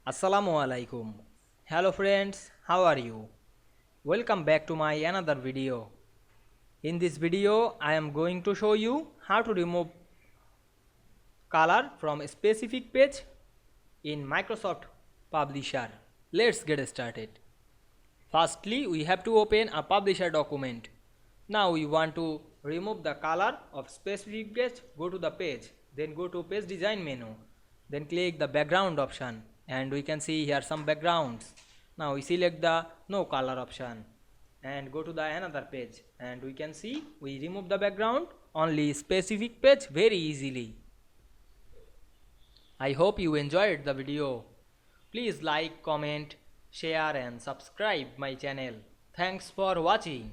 Assalamu Walaikum. Hello friends, how are you? Welcome back to my another video. In this video, I am going to show you how to remove color from a specific page in Microsoft Publisher. Let's get started. Firstly, we have to open a Publisher document. Now we want to remove the color of specific page. Go to the page, then go to page design menu, then click the background option, and we can see here some backgrounds. Now we select the no color option and go to the another page, and we can see we remove the background only specific page very easily. I hope you enjoyed the video. Please like, comment, share and subscribe my channel. Thanks for watching.